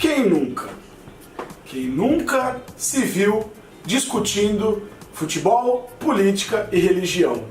Quem nunca? Quem nunca se viu discutindo futebol, política e religião?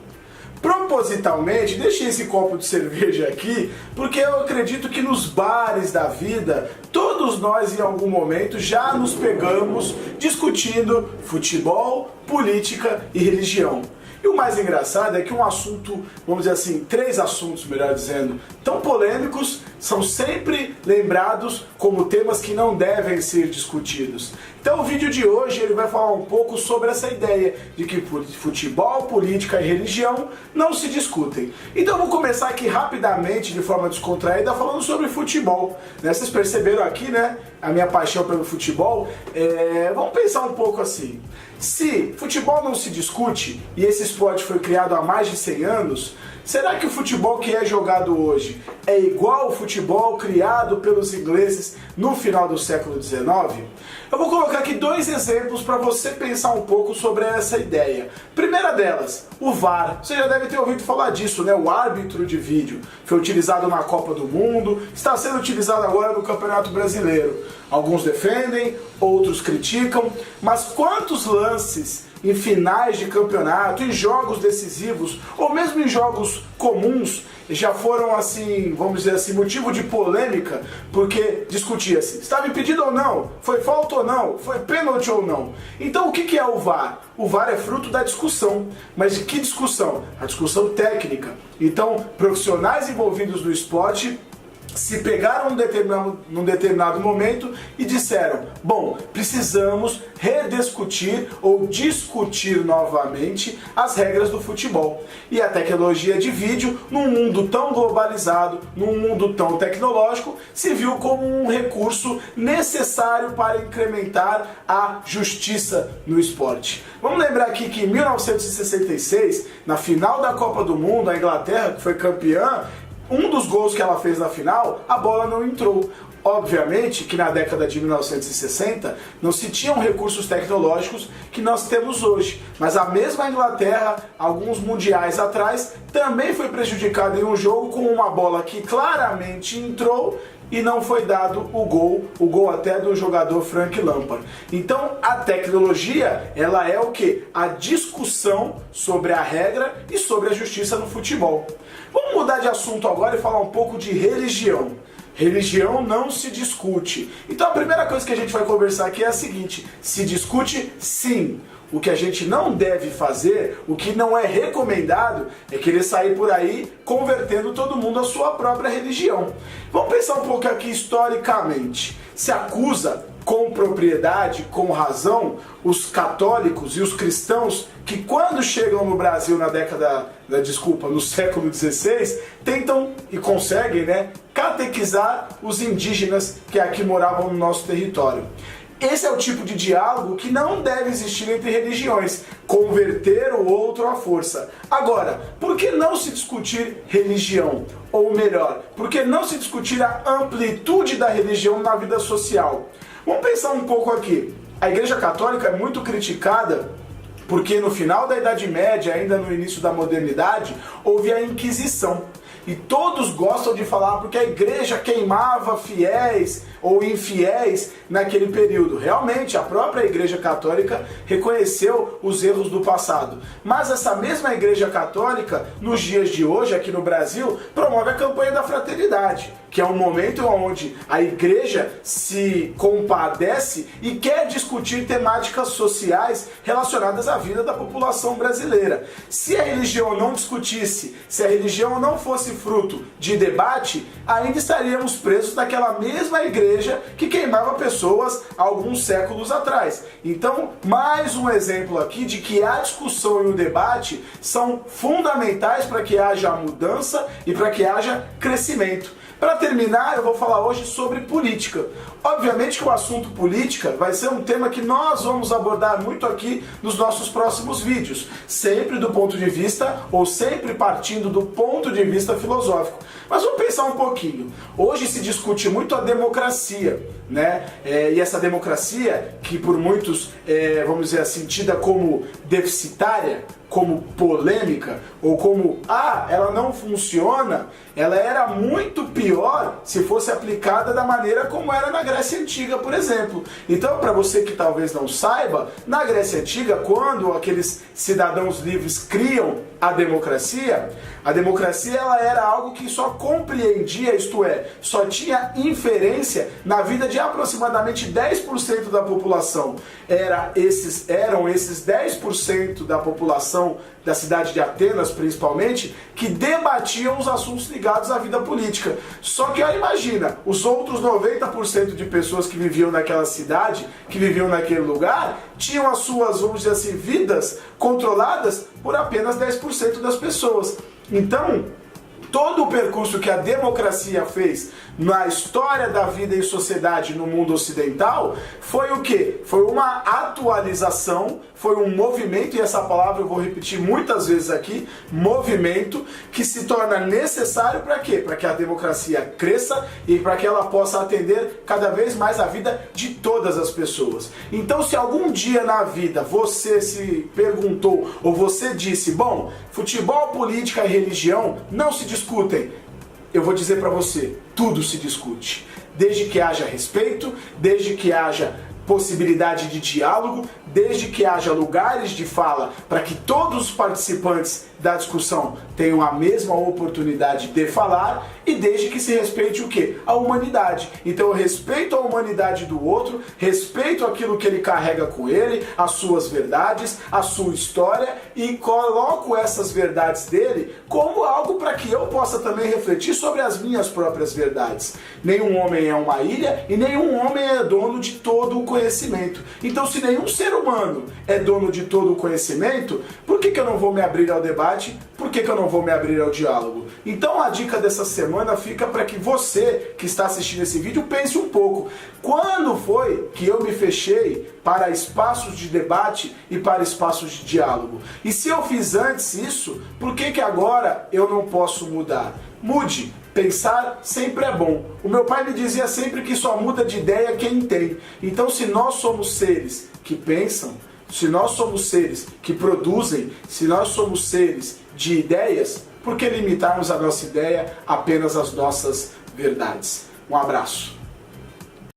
Propositalmente, deixei esse copo de cerveja aqui, porque eu acredito que nos bares da vida, todos nós em algum momento já nos pegamos discutindo futebol, política e religião. E o mais engraçado é que um assunto, vamos dizer assim, 3 assuntos, melhor dizendo, tão polêmicos, são sempre lembrados como temas que não devem ser discutidos. Então o vídeo de hoje ele vai falar um pouco sobre essa ideia de que futebol, política e religião não se discutem. Então eu vou começar aqui rapidamente, de forma descontraída, falando sobre futebol. Vocês perceberam aqui, né, a minha paixão pelo futebol? Vamos pensar um pouco assim. Se futebol não se discute, e esse esporte foi criado há mais de 100 anos, será que o futebol que é jogado hoje é igual ao futebol criado pelos ingleses no final do século XIX? Eu vou colocar aqui 2 exemplos para você pensar um pouco sobre essa ideia. Primeira delas, o VAR. Você já deve ter ouvido falar disso, né? O árbitro de vídeo. Foi utilizado na Copa do Mundo, está sendo utilizado agora no Campeonato Brasileiro. Alguns defendem, outros criticam, mas quantos lances em finais de campeonato, em jogos decisivos, ou mesmo em jogos comuns, já foram assim, vamos dizer assim, motivo de polêmica, porque discutia-se, estava impedido ou não, foi falta ou não, foi pênalti ou não. Então o que é o VAR? O VAR é fruto da discussão. Mas de que discussão? A discussão técnica. Então, profissionais envolvidos no esporte se pegaram num determinado momento e disseram: bom, precisamos rediscutir ou discutir novamente as regras do futebol. E a tecnologia de vídeo, num mundo tão globalizado, num mundo tão tecnológico, se viu como um recurso necessário para incrementar a justiça no esporte. Vamos lembrar aqui que em 1966, na final da Copa do Mundo, a Inglaterra, que foi campeã, um dos gols que ela fez na final, a bola não entrou. Obviamente que na década de 1960 não se tinham recursos tecnológicos que nós temos hoje, mas a mesma Inglaterra, alguns mundiais atrás, também foi prejudicada em um jogo com uma bola que claramente entrou e não foi dado o gol até do jogador Frank Lampard. Então a tecnologia, ela é o que? A discussão sobre a regra e sobre a justiça no futebol. Vamos mudar de assunto agora e falar um pouco de religião. Religião não se discute. Então a primeira coisa que a gente vai conversar aqui é a seguinte: se discute sim. O que a gente não deve fazer, o que não é recomendado, é querer sair por aí convertendo todo mundo à sua própria religião. Vamos pensar um pouco aqui historicamente. Se acusa com propriedade, com razão, os católicos e os cristãos que quando chegam no Brasil no século XVI, tentam e conseguem, né, catequizar os indígenas que aqui moravam no nosso território. Esse é o tipo de diálogo que não deve existir entre religiões, converter o outro à força. Agora, por que não se discutir religião? Ou melhor, por que não se discutir a amplitude da religião na vida social? Vamos pensar um pouco aqui. A Igreja Católica é muito criticada porque no final da Idade Média, ainda no início da modernidade, houve a Inquisição. E todos gostam de falar porque a igreja queimava fiéis ou infiéis naquele período. Realmente, a própria Igreja Católica reconheceu os erros do passado. Mas essa mesma Igreja Católica, nos dias de hoje, aqui no Brasil, promove a campanha da fraternidade, que é um momento onde a igreja se compadece e quer discutir temáticas sociais relacionadas à vida da população brasileira. Se a religião não discutisse, se a religião não fosse fruto de debate, ainda estaríamos presos naquela mesma igreja que queimava pessoas há alguns séculos atrás. Então, mais um exemplo aqui de que a discussão e o debate são fundamentais para que haja mudança e para que haja crescimento. Para terminar, eu vou falar hoje sobre política. Obviamente que o assunto política vai ser um tema que nós vamos abordar muito aqui nos nossos próximos vídeos, sempre do ponto de vista, ou sempre partindo do ponto de vista filosófico. Mas vamos pensar um pouquinho. Hoje se discute muito a democracia, né? E essa democracia, que por muitos, vamos dizer assim, tida como deficitária, como polêmica, ou como, ela não funciona, ela era muito pior se fosse aplicada da maneira como era na Grécia Antiga, por exemplo. Então, para você que talvez não saiba, na Grécia Antiga, quando aqueles cidadãos livres criam a democracia ela era algo que só compreendia, isto é, só tinha inferência na vida de aproximadamente 10% da população. Eram esses 10% da população da cidade de Atenas, principalmente, que debatiam os assuntos ligados à vida política. Só que, imagina, os outros 90% de pessoas que viviam naquela cidade, que viviam naquele lugar, tinham as suas, vamos dizer assim, vidas controladas por apenas 10% das pessoas. Então, todo o percurso que a democracia fez na história da vida em sociedade no mundo ocidental foi o quê? Foi uma atualização, foi um movimento, e essa palavra eu vou repetir muitas vezes aqui, movimento, que se torna necessário para quê? Para que a democracia cresça e para que ela possa atender cada vez mais a vida de todas as pessoas. Então, se algum dia na vida você se perguntou ou você disse, bom, futebol, política e religião não se discutem, eu vou dizer para você, tudo se discute. Desde que haja respeito, desde que haja possibilidade de diálogo, desde que haja lugares de fala para que todos os participantes da discussão tenham a mesma oportunidade de falar e desde que se respeite o quê? A humanidade. Então eu respeito a humanidade do outro, respeito aquilo que ele carrega com ele, as suas verdades, a sua história e coloco essas verdades dele como algo para que eu possa também refletir sobre as minhas próprias verdades. Nenhum homem é uma ilha e nenhum homem é dono de todo o conhecimento. Então se nenhum ser humano é dono de todo o conhecimento, por que eu não vou me abrir ao debate? Por que eu não vou me abrir ao diálogo? Então a dica dessa semana fica para que você que está assistindo esse vídeo pense um pouco. Quando foi que eu me fechei para espaços de debate e para espaços de diálogo? E se eu fiz antes isso, por que agora eu não posso mudar? Mude. Pensar sempre é bom. O meu pai me dizia sempre que só muda de ideia quem tem. Então se nós somos seres que pensam, se nós somos seres que produzem, se nós somos seres de ideias, por que limitarmos a nossa ideia apenas às nossas verdades? Um abraço.